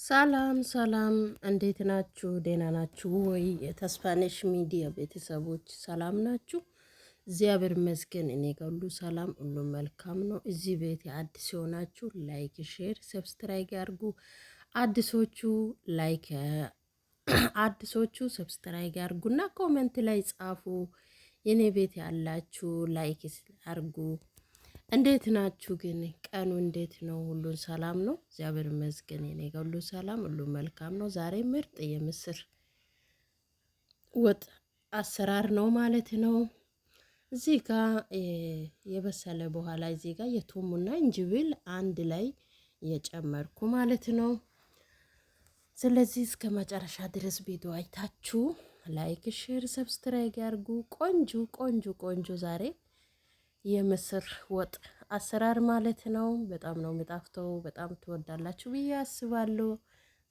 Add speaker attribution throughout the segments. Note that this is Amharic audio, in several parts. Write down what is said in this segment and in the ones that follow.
Speaker 1: ሰላም ሰላም፣ እንዴት ናችሁ? ደህና ናችሁ ወይ? የተስፋነሽ ሚዲያ ቤተሰቦች ሰላም ናችሁ? እግዚአብሔር ይመስገን፣ እኔ ጋር ሁሉ ሰላም፣ ሁሉ መልካም ነው። እዚህ ቤት አዲስ የሆናችሁ ላይክ፣ ሼር፣ ሰብስክራይብ ያርጉ። አዲሶቹ ላይክ አዲሶቹ ሰብስክራይብ ያርጉና ኮሜንት ላይ ጻፉ። የኔ ቤት ያላችሁ ላይክ አርጉ። እንዴት ናችሁ ግን? ቀኑ እንዴት ነው? ሁሉን ሰላም ነው? እግዚአብሔር ይመስገን እኔ ጋር ሁሉ ሰላም፣ ሁሉ መልካም ነው። ዛሬ ምርጥ የምስር ወጥ አሰራር ነው ማለት ነው። እዚህ ጋር የበሰለ በኋላ እዚህ ጋር የቶሙና እንጅብል አንድ ላይ የጨመርኩ ማለት ነው። ስለዚህ እስከ መጨረሻ ድረስ ቪዲዮ አይታችሁ ላይክ፣ ሼር፣ ሰብስክራይብ ያርጉ። ቆንጆ ቆንጆ ቆንጆ ዛሬ የምስር ወጥ አሰራር ማለት ነው። በጣም ነው የሚጣፍተው። በጣም ትወዳላችሁ ብዬ አስባለሁ።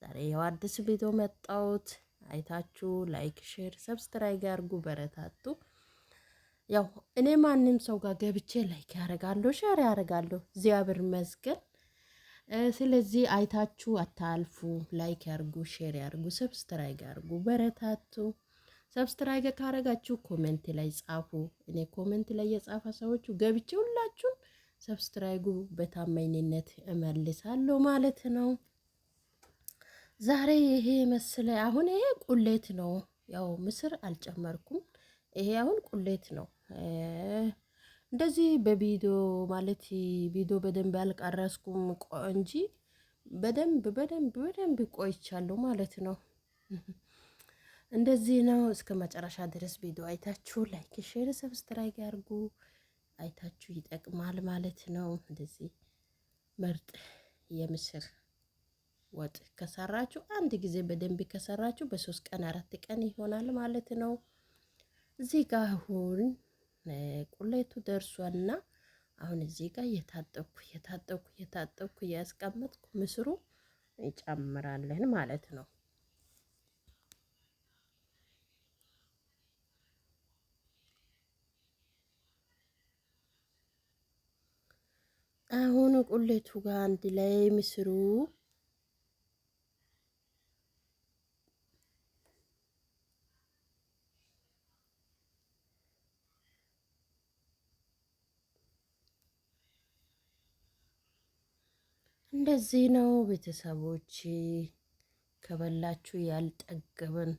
Speaker 1: ዛሬ ያው አዲስ ቪዲዮ መጣሁት። አይታችሁ ላይክ፣ ሼር፣ ሰብስክራይብ ያርጉ፣ በረታቱ። ያው እኔ ማንም ሰው ጋር ገብቼ ላይክ ያደርጋለሁ፣ ሼር ያደርጋለሁ። እግዚአብሔር ይመስገን። ስለዚህ አይታችሁ አታልፉ። ላይክ ያርጉ፣ ሼር ያርጉ፣ ሰብስክራይብ ያርጉ፣ በረታቱ። ሰብስክራይብ ካረጋችሁ ኮሜንት ላይ ጻፉ። እኔ ኮሜንት ላይ የጻፈ ሰዎቹ ገብቼ ሁላችሁም ሰብስክራይቡ በታማኝነት እመልሳለሁ ማለት ነው። ዛሬ ይሄ መስለ አሁን ይሄ ቁሌት ነው። ያው ምስር አልጨመርኩም። ይሄ አሁን ቁሌት ነው። እንደዚህ በቪዲዮ ማለት ቪዲዮ በደንብ አልቀረስኩም እንጂ በደንብ ቆይቻለሁ ማለት ነው። እንደዚህ ነው። እስከ መጨረሻ ድረስ ቪዲዮ አይታችሁ ላይክ፣ ሼር፣ ሰብስክራይብ ያርጉ። አይታችሁ ይጠቅማል ማለት ነው። እንደዚህ ምርጥ የምስር ወጥ ከሰራችሁ አንድ ጊዜ በደንብ ከሰራችሁ በ3 ቀን 4 ቀን ይሆናል ማለት ነው። እዚህ ጋር አሁን ቁሌቱ ደርሷልና አሁን እዚህ ጋር የታጠብኩ ያስቀመጥኩ ምስሩ እንጨምራለን ማለት ነው። አሁን ቁሌቱ ጋር አንድ ላይ ምስሩ እንደዚህ ነው ቤተሰቦች። ከበላችሁ ያልጠገበን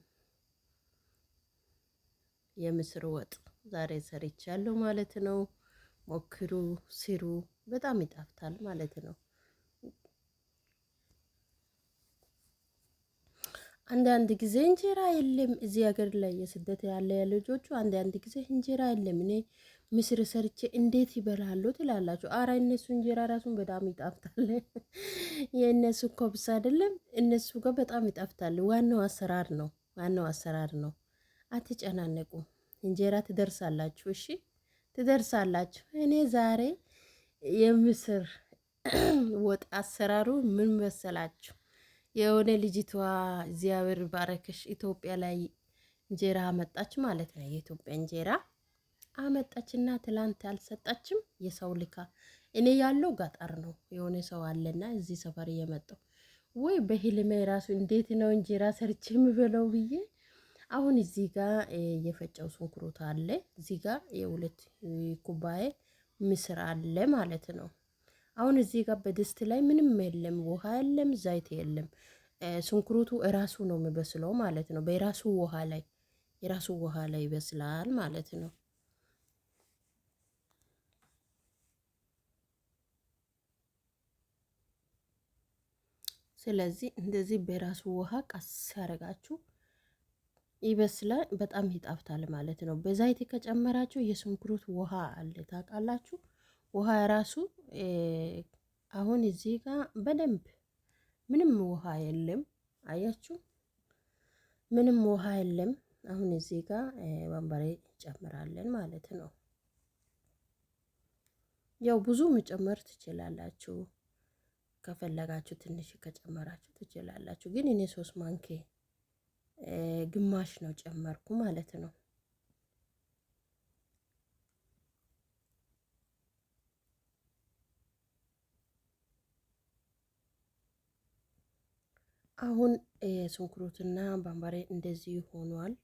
Speaker 1: የምስር ወጥ ዛሬ ሰርቻለሁ ማለት ነው። ሞክሩ፣ ስሩ፣ በጣም ይጣፍጣል ማለት ነው። አንዳንድ ጊዜ እንጀራ የለም እዚህ ሀገር ላይ የስደት ያለ ልጆቹ አንዳንድ ጊዜ እንጀራ የለም፣ እኔ ምስር ሰርቼ እንዴት ይበላሉ ትላላችሁ። አራ እነሱ እንጀራ ራሱን በጣም ይጣፍጣል። የእነሱ ኮብስ አይደለም እነሱ ጋር በጣም ይጣፍጣል። ዋናው አሰራር ነው፣ ዋናው አሰራር ነው። አትጨናነቁ፣ እንጀራ ትደርሳላችሁ። እሺ ትደርሳላችሁ። እኔ ዛሬ የምስር ወጥ አሰራሩ ምን መሰላችሁ? የሆነ ልጅቷ እግዚአብሔር ባረከሽ ኢትዮጵያ ላይ እንጀራ አመጣች ማለት ነው። የኢትዮጵያ እንጀራ አመጣችና ትላንት አልሰጣችም። የሰው ልካ እኔ ያለው ገጠር ነው። የሆነ ሰው አለና እዚህ ሰፈር እየመጣው ወይ በህልሜ ራሱ እንዴት ነው እንጀራ ሰርቼ የምበለው ብዬ አሁን እዚህ ጋር የፈጨው ሽንኩርት አለ። እዚህ ጋር የሁለት ኩባያ ምስር አለ ማለት ነው። አሁን እዚህ ጋር በድስት ላይ ምንም የለም፣ ውሃ የለም፣ ዘይት የለም። ሽንኩርቱ እራሱ ነው የሚበስለው ማለት ነው። በራሱ ውሃ ላይ ይበስላል ማለት ነው። ስለዚህ እንደዚህ በራሱ ውሃ ቀስ ያደርጋችሁ ይበስላል። በጣም ይጣፍጣል ማለት ነው። በዛይት ከጨመራችሁ የሽንኩርት ውሃ አለ ታውቃላችሁ። ውሃ ራሱ አሁን እዚህ ጋር በደንብ ምንም ውሃ የለም። አያችሁ ምንም ውሃ የለም። አሁን እዚህ ጋር በርበሬ እንጨምራለን ማለት ነው። ያው ብዙ መጨመር ትችላላችሁ፣ ከፈለጋችሁ ትንሽ ከጨመራችሁ ትችላላችሁ። ግን እኔ 3 ማንኬ ግማሽ ነው ጨመርኩ ማለት ነው። አሁን ሽንኩርትና በርበሬ እንደዚህ ሆኗል።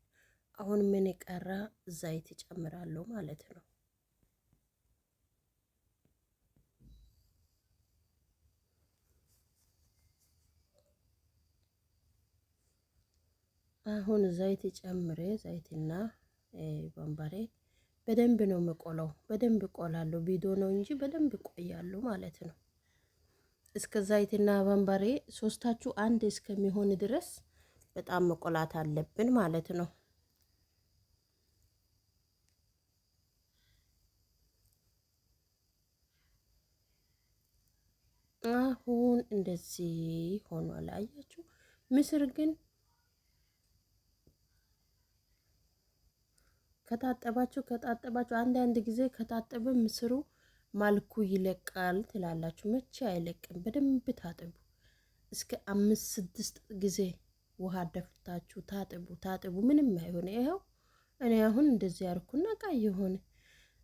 Speaker 1: አሁን ምን ቀራ? ዘይት እጨምራለሁ ማለት ነው። አሁን ዘይት ጨምሬ ዘይትና በርበሬ በደንብ ነው የምቆለው። በደንብ እቆላለሁ። ቪዲዮ ነው እንጂ በደንብ እቆያለሁ ማለት ነው። እስከ ዘይትና በርበሬ ሶስታችሁ አንድ እስከሚሆን ድረስ በጣም መቆላት አለብን ማለት ነው። አሁን እንደዚህ ሆኗል። አያችሁ። ምስር ግን ከታጠባችሁ አንድ ጊዜ ከታጠበ ምስሩ ማልኩ ይለቃል ትላላችሁ። መቼ አይለቅም። በደንብ ታጥቡ። እስከ 5 6 ጊዜ ውሃ ደፍታችሁ ታጥቡ። ምንም አይሆን። ይኸው እኔ አሁን እንደዚህ ያርኩና ቃይ የሆነ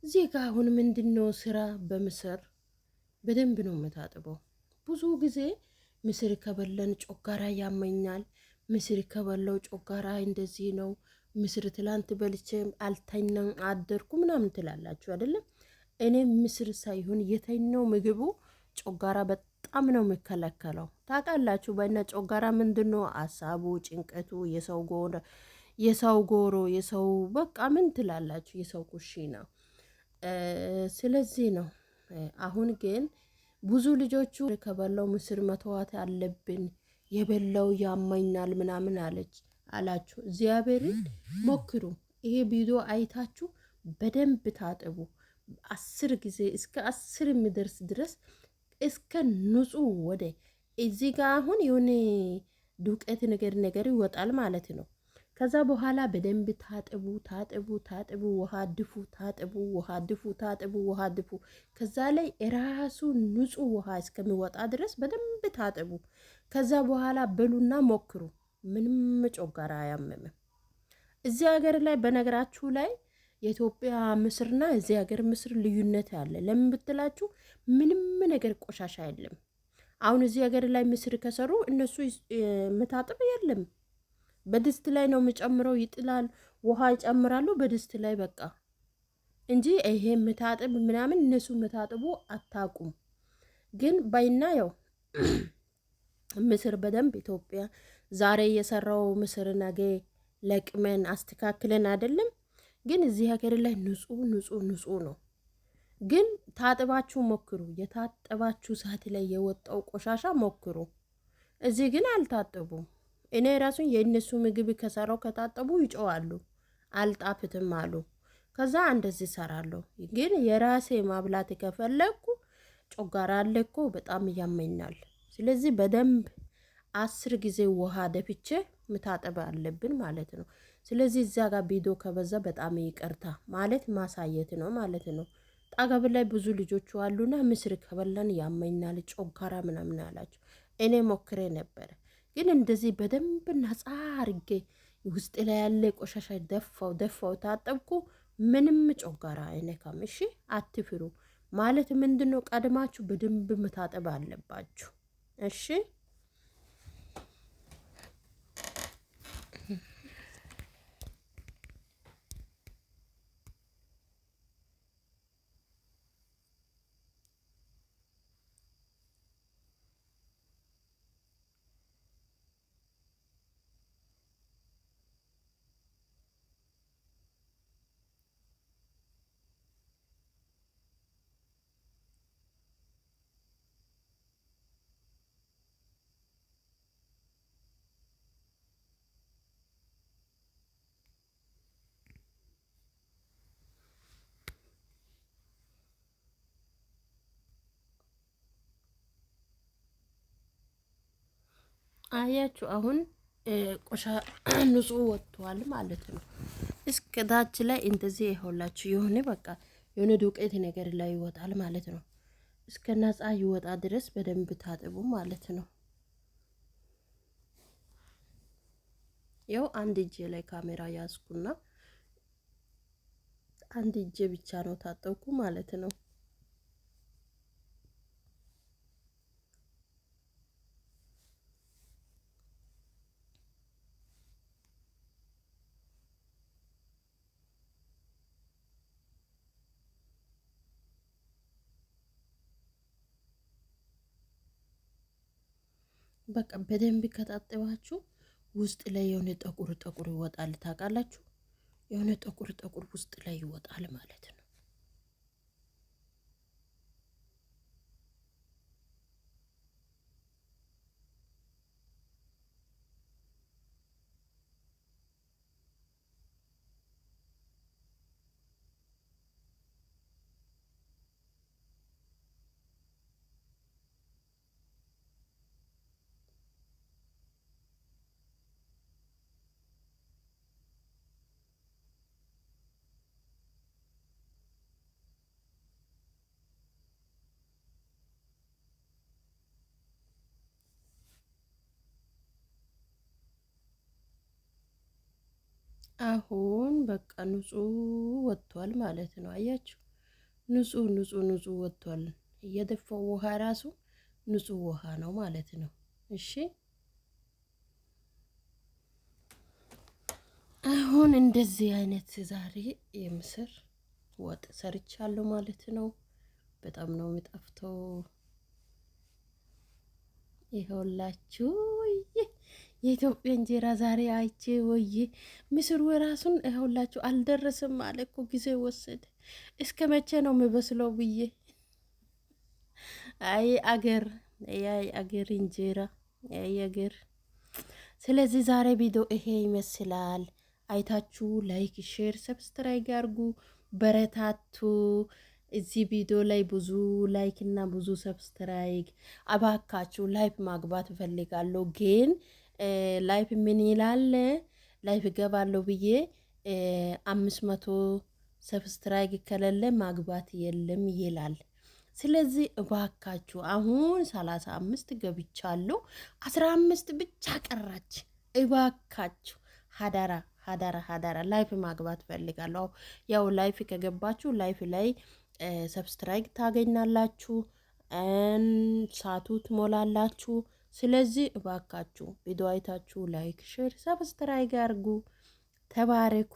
Speaker 1: እዚህ ጋር አሁን ምንድነው ስራ በምስር በደንብ ነው የምታጥበው። ብዙ ጊዜ ምስር ከበለን ጮጋራ ያመኛል። ምስር ከበለው ጮጋራ እንደዚህ ነው። ምስር ትላንት በልቼ አልተኛም አደርኩ ምናምን ትላላችሁ አይደለም? እኔ ምስር ሳይሆን የተኛው ምግቡ ጮጋራ በጣም ነው የሚከለከለው። ታውቃላችሁ? በእነ ጮጋራ ምንድነው አሳቡ፣ ጭንቀቱ፣ የሰው ጎሮ፣ የሰው በቃ ምን ትላላችሁ? የሰው ኩሽና። ስለዚህ ነው አሁን ግን ብዙ ልጆቹ ከበላው ምስር መተዋት አለብን የበላው ያመኛል ምናምን አላችሁ። እግዚአብሔርን ሞክሩ። ይሄ ቪዲዮ አይታችሁ በደንብ ታጥቡ። 10 ጊዜ እስከ 10 የሚደርስ ድረስ እስከ ንጹህ ወደ እዚህ ጋር አሁን የሆነ ዱቄት ነገር ይወጣል ማለት ነው። ከዛ በኋላ በደንብ ታጥቡ፣ ውሃ ድፉ፣ ውሃ ድፉ። ከዛ ላይ ራሱ ንጹህ ውሃ እስከሚወጣ ድረስ በደንብ ታጥቡ። ከዛ በኋላ በሉና ሞክሩ። ምንም ጮጋራ አያመምም። እዚህ ሀገር ላይ በነገራችሁ ላይ የኢትዮጵያ ምስርና እዚህ ሀገር ምስር ልዩነት አለ። ለምን ብትላችሁ ምንም ነገር ቆሻሻ የለም። አሁን እዚህ ሀገር ላይ ምስር ከሰሩ እነሱ ምታጥብ የለም። በድስት ላይ ነው የምጨምረው። ይጥላል፣ ውሃ ይጨምራሉ በድስት ላይ በቃ እንጂ ይሄ ምታጥብ ምናምን እነሱ ምታጥቡ አታቁም። ግን ባይናየው ምስር በደንብ ኢትዮጵያ ዛሬ የሰራው ምስር ነገ ለቅመን አስተካክለን አይደለም። ግን እዚህ ሀገር ላይ ንጹህ ነው። ግን ታጥባችሁ ሞክሩ። የታጠባችሁ ሰዓት ላይ የወጣው ቆሻሻ ሞክሩ። እዚህ ግን አልታጠቡም። እኔ ራሱን የእነሱ ምግብ ከሰራው ከታጠቡ ይጮዋሉ፣ አልጣፍትም አሉ። ከዛ እንደዚህ ሰራለሁ። ግን የራሴ ማብላት ከፈለኩ ጮጋራ አለ እኮ በጣም ያመኛል። ስለዚህ በደንብ 10 ጊዜ ውሃ ደፍቼ ምታጠብ አለብን ማለት ነው። ስለዚህ እዛ ጋር ቪዲዮ ከበዛ በጣም ይቅርታ ማለት ማሳየት ነው ማለት ነው። ጣገብ ላይ ብዙ ልጆቹ አሉና ምስር ከበላን ያመኛል ጮጋራ ምናምን አላቸው። እኔ ሞክሬ ነበረ። ግን እንደዚህ በደንብ ነጻ አርጌ ውስጥ ላይ ያለ ቆሻሻ ደፋው ታጠብኩ። ምንም ጮጋራ አይነካም። እሺ አትፍሩ። ማለት ምንድነው? ቀድማችሁ በደንብ መታጠብ አለባችሁ። እሺ አያችሁ አሁን ቆሻ ንጹህ ወጥቷል ማለት ነው። እስከ ታች ላይ እንደዚህ ይኸውላችሁ የሆነ በቃ የሆነ ዱቄት ነገር ላይ ይወጣል ማለት ነው። እስከ ነጻ ይወጣ ድረስ በደንብ ታጥቡ ማለት ነው። ያው አንድ እጄ ላይ ካሜራ ያዝኩና አንድ እጄ ብቻ ነው ታጠብኩ ማለት ነው። በቃ በደንብ ከታጠባችሁ ውስጥ ላይ የሆነ ጠቁር ጠቁር ይወጣል። ታውቃላችሁ? የሆነ ጠቁር ጠቁር ውስጥ ላይ ይወጣል ማለት ነው። አሁን በቃ ንጹህ ወጥቷል ማለት ነው። አያችሁ? ንጹህ ወጥቷል። እየደፋው ውሃ ራሱ ንጹህ ውሃ ነው ማለት ነው። እሺ አሁን እንደዚህ አይነት ዛሬ የምስር ወጥ ሰርቻለሁ ማለት ነው። በጣም ነው የሚጣፍተው። ይኸውላችሁ የኢትዮጵያ እንጀራ ዛሬ አይቼ ወይ ምስሩ ራሱን ይኸውላችሁ አልደረሰም አለ እኮ ጊዜ ወሰደ። እስከ መቼ ነው የሚበስለው ብዬ አይ አገር አይ አገር እንጀራ አይ አገር። ስለዚህ ዛሬ ቪዲዮ ይሄ ይመስላል። አይታችሁ ላይክ፣ ሼር፣ ሰብስክራይብ አድርጉ፣ በረታቱ። እዚህ ቪዲዮ ላይ ብዙ ላይክ እና ብዙ ሰብስክራይብ አባካችሁ። ላይፍ ማግባት እፈልጋለሁ ግን ላይፍ ምን ይላል? ላይፍ እገባለሁ ብዬ 500 ሰብስክራይብ ከሌለ ማግባት የለም ይላል። ስለዚህ እባካችሁ አሁን 35 ገብቻለሁ፣ 15 ብቻ ቀራች። እባካችሁ ሀዳራ ሀዳራ ሀዳራ ላይፍ ማግባት ፈልጋለሁ። ያው ላይፍ ከገባችሁ ላይፍ ላይ ሰብስክራይብ ታገኛላችሁ፣ ሳቱ ትሞላላችሁ። ስለዚህ እባካችሁ ቪዲዮ አይታችሁ ላይክ፣ ሼር፣ ሰብስክራይብ አድርጉ። ተባረኩ።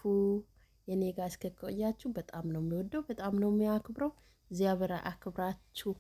Speaker 1: የኔ ጋር እስከቆያችሁ በጣም ነው የሚወደው፣ በጣም ነው የሚያክብረው። እግዚአብሔር አክብራችሁ